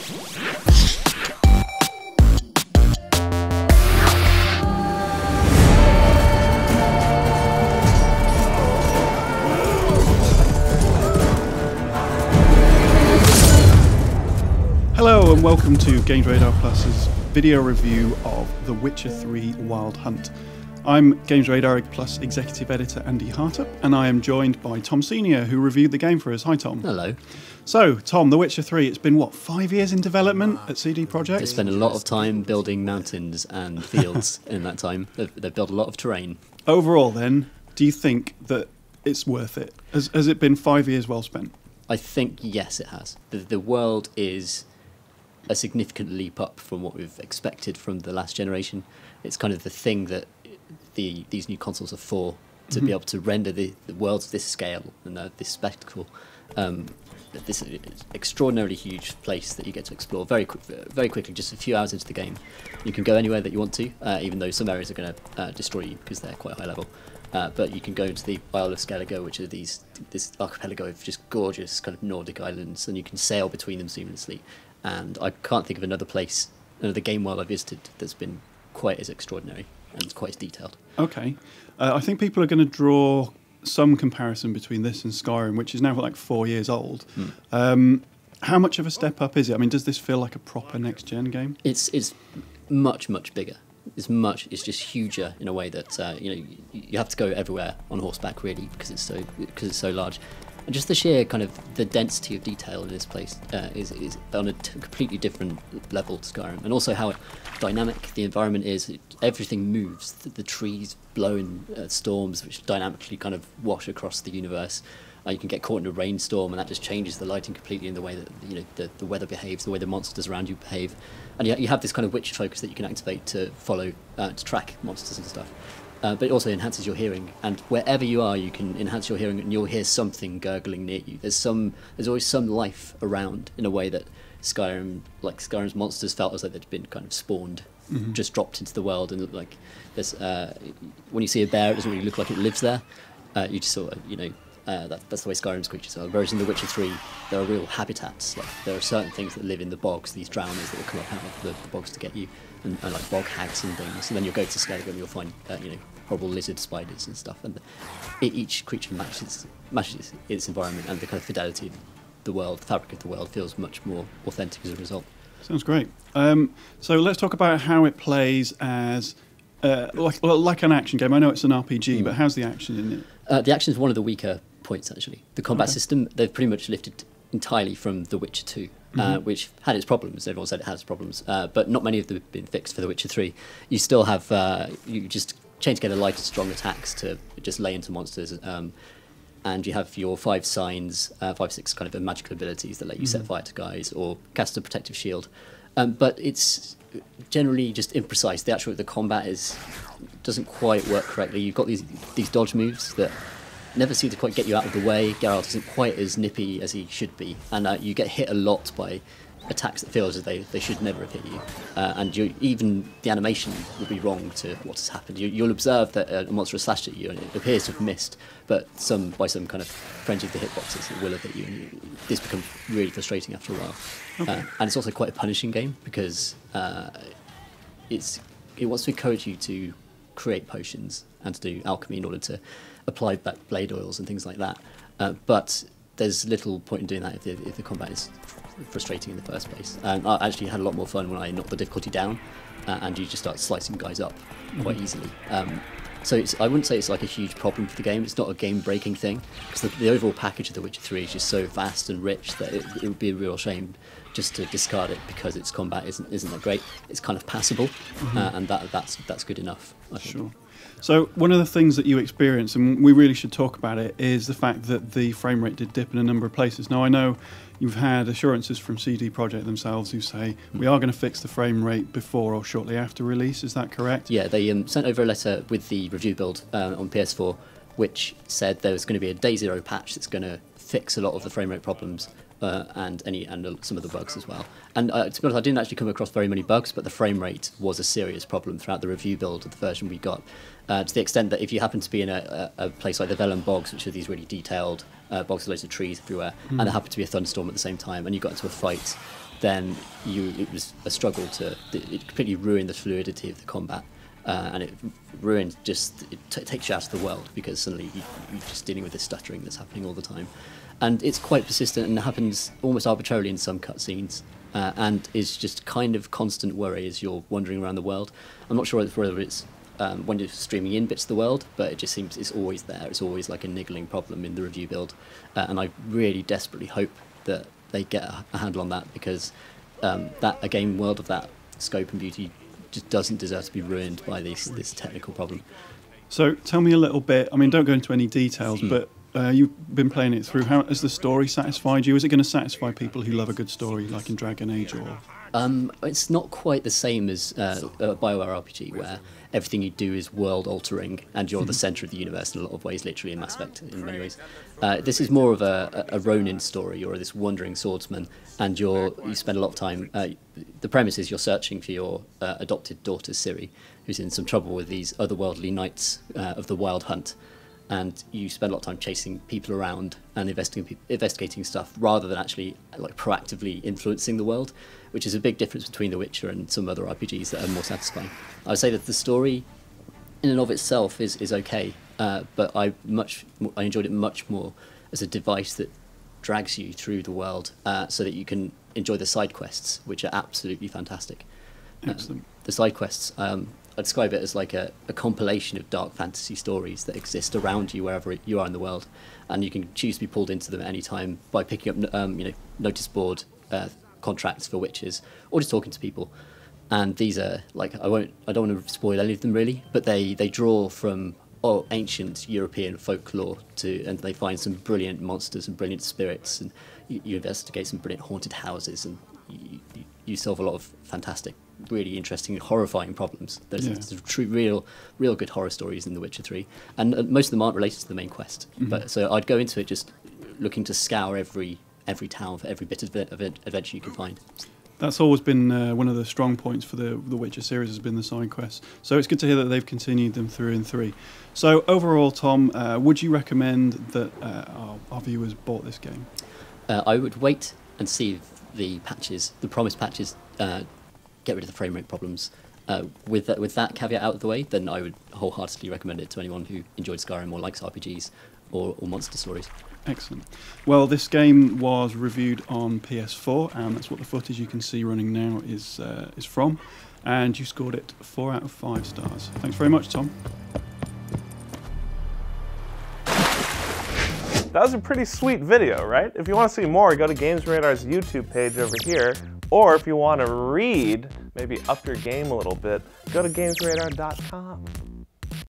Hello and welcome to GamesRadar Plus's video review of The Witcher 3 Wild Hunt. I'm GamesRadar Plus Executive Editor Andy Hartup, and I am joined by Tom Senior, who reviewed the game for us. Hi Tom. Hello. So Tom, The Witcher 3, it's been what, 5 years in development at CD Projekt? They spent a lot of time building mountains and fields in that time. They've built a lot of terrain. Overall then, do you think that it's worth it? Has it been 5 years well spent? I think yes, it has. The world is a significant leap up from what we've expected from the last generation. It's kind of the thing that these new consoles are for, to be able to render the worlds of this scale and this spectacle, this extraordinarily huge place that you get to explore very quickly, just a few hours into the game. You can go anywhere that you want to, even though some areas are going to destroy you because they're quite high level. But you can go to the Isle of Skellige, which are this archipelago of just gorgeous kind of Nordic islands, and you can sail between them seamlessly. And I can't think of another game world I've visited that's been quite as extraordinary and quite as detailed. Okay. I think people are going to draw some comparison between this and Skyrim, which is now like 4 years old. How much of a step up is it? I mean, does this feel like a proper next-gen game? It's much, much bigger. It's just huger in a way that you have to go everywhere on horseback, really, because it's so large. And just the sheer kind of the density of detail in this place is on a completely different level to Skyrim, and also how dynamic the environment is. Everything moves. The trees blow in storms, which dynamically kind of wash across the universe. You can get caught in a rainstorm, and that just changes the lighting completely in the way that the weather behaves, the way the monsters around you behave. And you have this kind of Witcher focus that you can activate to follow, to track monsters and stuff. But it also enhances your hearing, and wherever you are, you can enhance your hearing, and you'll hear something gurgling near you. There's always some life around, in a way that Skyrim's monsters felt as though they'd been kind of spawned, just dropped into the world, and like there's when you see a bear, it doesn't really look like it lives there. You just sort of that's the way Skyrim's creatures are. Whereas in The Witcher 3, there are real habitats. Like, there are certain things that live in the bogs, these drowners that will come up out of the bogs to get you, and like bog hags and things. And then you'll go to Skellige and you'll find horrible lizard spiders and stuff. And each creature matches its environment, and the kind of fidelity of the world, the fabric of the world, feels much more authentic as a result. Sounds great. So let's talk about how it plays as like an action game. I know it's an RPG, but how's the action in it? The action is one of the weaker points, actually. The combat system, they've pretty much lifted entirely from The Witcher 2, which had its problems. Everyone said it has problems, but not many of them have been fixed for The Witcher 3. You still have, you just chain together light and strong attacks to just lay into monsters, and you have your 5 signs, 5-6 kind of magical abilities that let you set fire to guys or cast a protective shield. But it's generally just imprecise. The combat doesn't quite work correctly. You've got these dodge moves that never seem to quite get you out of the way. Geralt isn't quite as nippy as he should be, and you get hit a lot by attacks that feel as if they should never have hit you. And even the animation will be wrong to what has happened. You'll observe that a monster has slashed at you, and it appears to have missed, but by some kind of frenzy of the hitboxes, it will have hit you, and this becomes really frustrating after a while. Okay. And it's also quite a punishing game, because it wants to encourage you to create potions and to do alchemy in order to apply back blade oils and things like that. But there's little point in doing that if the combat is frustrating in the first place. And I actually had a lot more fun when I knocked the difficulty down, and you just start slicing guys up quite easily. So I wouldn't say it's like a huge problem for the game. It's not a game-breaking thing, because the overall package of The Witcher 3 is just so vast and rich that it would be a real shame just to discard it because its combat isn't that great. It's kind of passable, and that's good enough, I think. Sure. So one of the things that you experience, and we really should talk about it, is the fact that the frame rate did dip in a number of places. Now, I know you've had assurances from CD Projekt themselves who say we are going to fix the frame rate before or shortly after release. Is that correct? Yeah, they sent over a letter with the review build on PS4, which said there was going to be a day zero patch that's going to fix a lot of the frame rate problems. And some of the bugs as well. And to be honest, I didn't actually come across very many bugs, but the frame rate was a serious problem throughout the review build of the version we got, to the extent that if you happen to be in a place like the Vellum Bogs, which are these really detailed bogs with loads of trees everywhere, and there happened to be a thunderstorm at the same time, and you got into a fight, then it was a struggle it completely ruined the fluidity of the combat. And it ruined it takes you out of the world, because suddenly you're just dealing with this stuttering that's happening all the time. And it's quite persistent and happens almost arbitrarily in some cutscenes, and is just kind of constant worry as you're wandering around the world. I'm not sure whether it's when you're streaming in bits of the world, but it just seems it's always there. It's always like a niggling problem in the review build, and I really desperately hope that they get a handle on that, because a game world of that scope and beauty just doesn't deserve to be ruined by this technical problem. So tell me a little bit, I mean, don't go into any details, but you've been playing it through. How has the story satisfied you? Is it going to satisfy people who love a good story, like in Dragon Age? Or it's not quite the same as a BioWare RPG, where everything you do is world-altering, and you're the centre of the universe in a lot of ways, literally in Mass Effect in many ways. This is more of a Ronin story, or this wandering swordsman, and you spend a lot of time... the premise is you're searching for your adopted daughter, Ciri, who's in some trouble with these otherworldly knights of the Wild Hunt. And you spend a lot of time chasing people around and investigating stuff, rather than actually like proactively influencing the world, which is a big difference between The Witcher and some other RPGs that are more satisfying. I would say that the story in and of itself is okay, but I enjoyed it much more as a device that drags you through the world, so that you can enjoy the side quests, which are absolutely fantastic. Excellent. The side quests, I describe it as like a compilation of dark fantasy stories that exist around you wherever you are in the world, and you can choose to be pulled into them at any time by picking up notice board contracts for witches, or just talking to people. And these are like I don't want to spoil any of them really, but they draw from ancient European folklore and they find some brilliant monsters and brilliant spirits, and you investigate some brilliant haunted houses, and you solve a lot of fantastic, really interesting, horrifying problems. There's real good horror stories in The Witcher 3, and most of them aren't related to the main quest. But so I'd go into it just looking to scour every town for every bit of adventure you can find. That's always been one of the strong points for the Witcher series, has been the side quests. So it's good to hear that they've continued them through and through. So overall, Tom, would you recommend that our viewers bought this game? I would wait and see if the promised patches, get rid of the frame rate problems. With that caveat out of the way, then I would wholeheartedly recommend it to anyone who enjoyed Skyrim or likes RPGs or monster stories. Excellent. Well, this game was reviewed on PS4, and that's what the footage you can see running now is from. And you scored it 4 out of 5 stars. Thanks very much, Tom. That was a pretty sweet video, right? If you want to see more, go to GamesRadar's YouTube page over here. Or if you want to read, maybe up your game a little bit, go to GamesRadar.com.